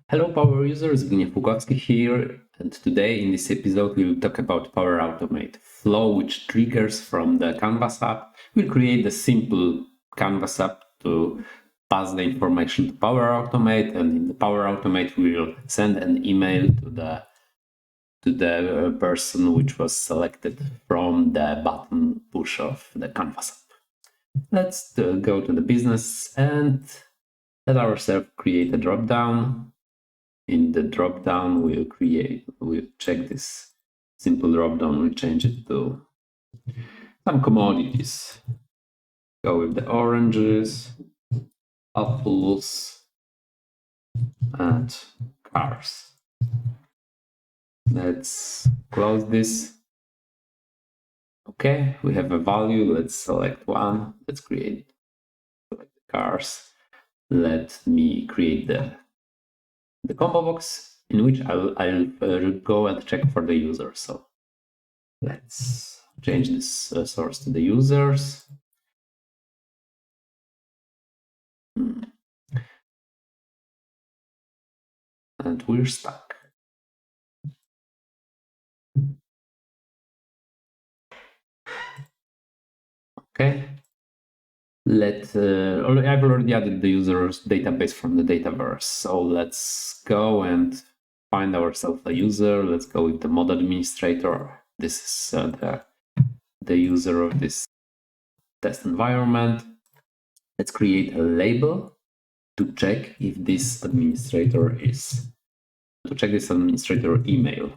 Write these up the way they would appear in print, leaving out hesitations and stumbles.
Hello Power users, Zbigniew Lukowski here, and today in this episode we'll talk about Power Automate flow, which triggers from the Canvas app. We'll create a simple Canvas app to pass the information to Power Automate, and in the Power Automate we'll send an email to the person which was selected from the button push of the Canvas app. Let's go to the business and let ourselves create a dropdown. In the dropdown, we'll check this simple dropdown, we'll change it to some commodities. Go with the oranges, apples, and cars. Let's close this. Okay, we have a value. Let's select one. Let's create select the cars. Let me create the combo box in which I'll go and check for the user. So let's change this source to the users. And we're stuck. Okay. I've already added the user's database from the Dataverse. So let's go and find ourselves a user. Let's go with the mod administrator. This is the user of this test environment. Let's create a label to check if this administrator email.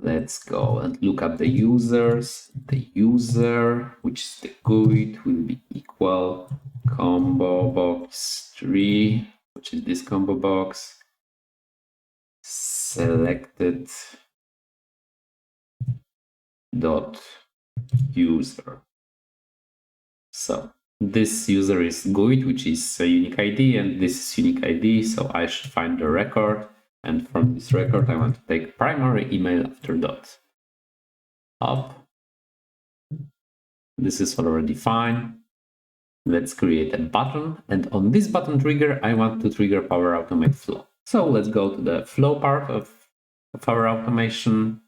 Let's go and look up the users. The user, which is the GUID, will be equal combo box 3, which is this combo box, selected dot user. So this user is GUID, which is a unique ID, and this is unique ID. So I should find the record. And from this record, I want to take primary email after dot up. This is already fine. Let's create a button. And on this button trigger, I want to trigger Power Automate flow. So let's go to the flow part of Power Automation.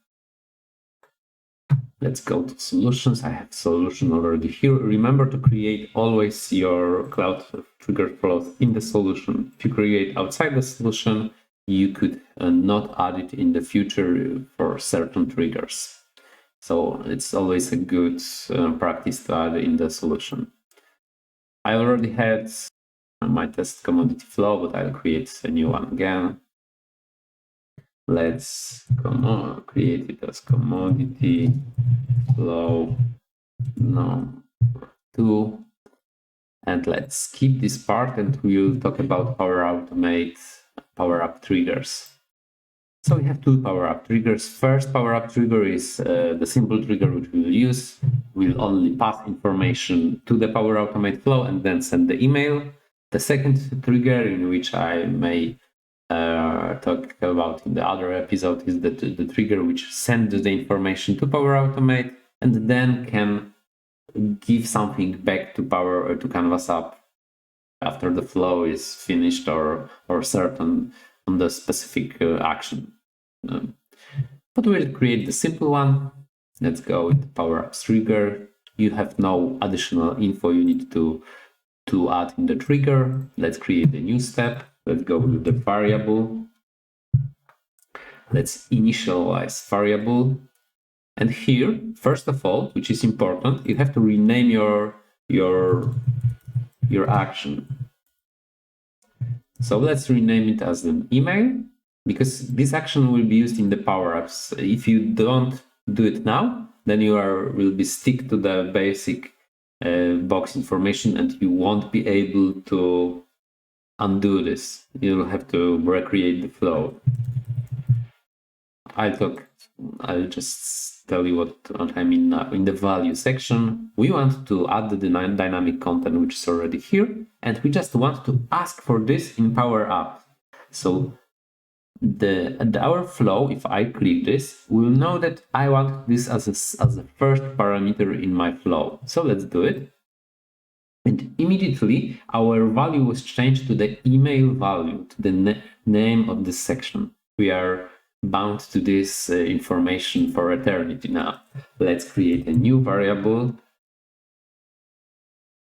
Let's go to solutions. I have solution already here. Remember to create always your cloud trigger flows in the solution. If you create outside the solution, you could not add it in the future for certain triggers. So it's always a good practice to add in the solution. I already had my test commodity flow, but I'll create a new one again. Let's create it as commodity flow number 2. And let's skip this part and we'll talk about Power Automate Power Up triggers. So we have two Power Up triggers. First Power Up trigger is the simple trigger which we will use. We'll only pass information to the Power Automate flow and then send the email. The second trigger, in which I may talk about in the other episode, is the trigger which sends the information to Power Automate and then can give something back to Canvas app after the flow is finished or certain on the specific action. But we'll create the simple one. Let's go with the Powerapps trigger. You have no additional info you need to add in the trigger. Let's create a new step. Let's go with the variable. Let's initialize variable. And here, first of all, which is important, you have to rename your action. So let's rename it as an email, because this action will be used in the Powerapps. If you don't do it now, then you will be stick to the basic box information and you won't be able to undo this. You'll have to recreate the flow. I'll just tell you what I mean now. In the value section, we want to add the dynamic content, which is already here, and we just want to ask for this in Power App. So our flow, if I click this, will know that I want this as a first parameter in my flow. So let's do it. And immediately our value was changed to the email value, to the name of this section. We are bound to this information for eternity now. Let's create a new variable,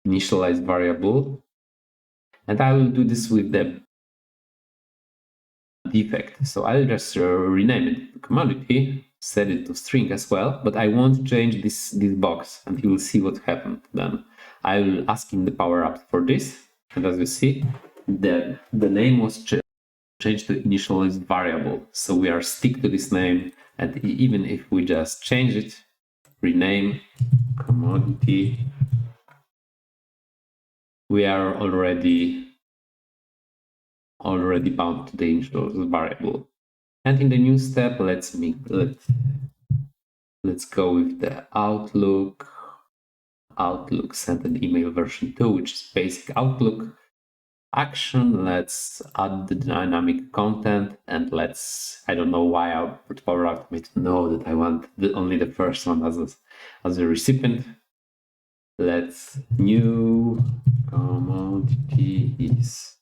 initialize variable, and I will do this with the defect. So I'll just rename it commodity, set it to string as well, but I won't change this box, and you will see what happened then. I will ask in the Powerapps for this, and as you see, the name was changed to initialized variable. So we are stick to this name, and even if we just change it, rename commodity, we are already bound to the initialized variable. And in the new step, let's go with the Outlook send an email version 2, which is basic Outlook action. Let's add the dynamic content, and I don't know why I put Powerapps to know that I want only the first one as a recipient. Let's new commodity is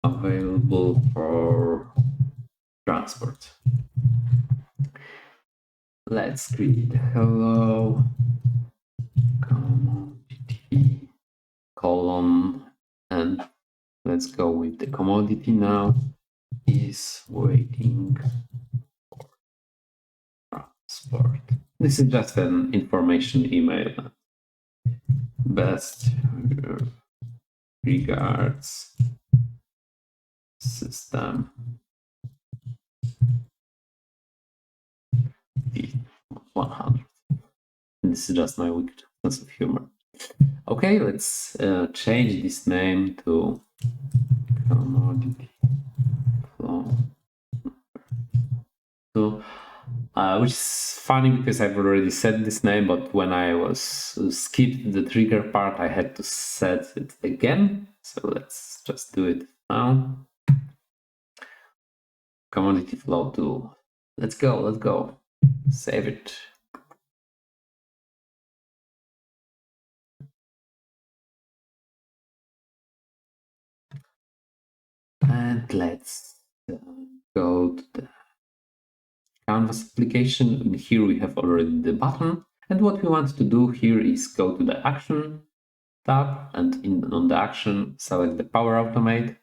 available for transport. Let's create hello commodity column, and let's go with the commodity now is waiting for transport. This is just an information email. Best regards, system 100. And this is just my wicked sense of humor. Okay, let's change this name to commodity flow. So, which is funny because I've already set this name, but when I was skipped the trigger part, I had to set it again. So let's just do it now. Commodity flow 2. Let's go. Save it. And let's go to the Canvas application. And here we have already the button. And what we want to do here is go to the Action tab, and on the Action, select the Power Automate.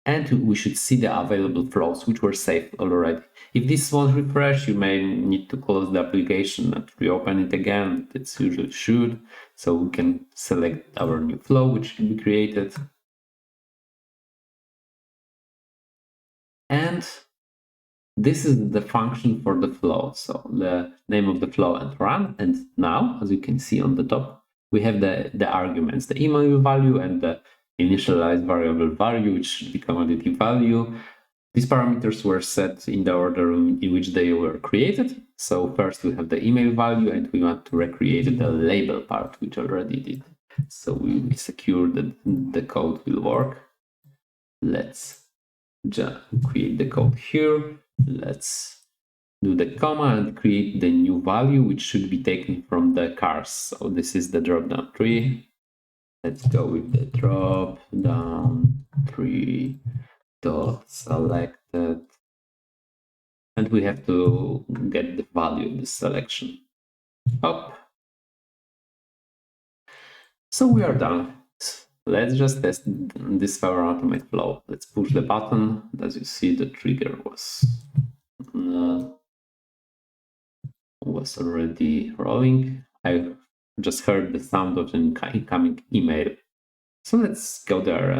And we should see the available flows, which were saved already. If this won't refresh, you may need to close the application and reopen it again. It usually should. So we can select our new flow, which should be created. And this is the function for the flow. So the name of the flow and run. And now, as you can see on the top, we have the arguments, the email value and the initialized variable value, which should be commodity value. These parameters were set in the order in which they were created. So first we have the email value, and we want to recreate the label part, which already did. So we will secure that the code will work. Let's just create the code here. Let's do the comma and create the new value, which should be taken from the cars. So this is the drop-down tree. Let's go with the drop-down tree dot selected, and we have to get the value of this selection. Up. So we are done. Let's just test this Power Automate flow. Let's push the button. As you see, the trigger was already rolling. I just heard the sound of an incoming email. So let's go there,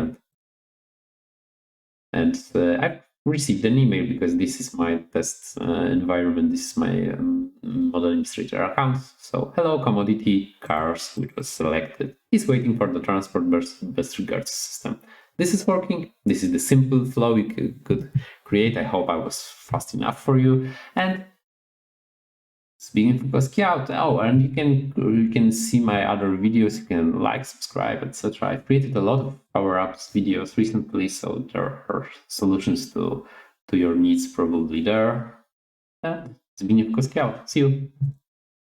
and I've received an email because this is my test environment. This is my model administrator account. So hello, commodity cars, which was selected, is waiting for the transport best regards system. This is working. This is the simple flow you could create. I hope I was fast enough for you. And Zbigniew Lukowski out. Oh, and you can see my other videos. You can like, subscribe, etc. I've created a lot of Powerapps videos recently, so there are solutions to your needs probably there. And Zbigniew Lukowski out. See you.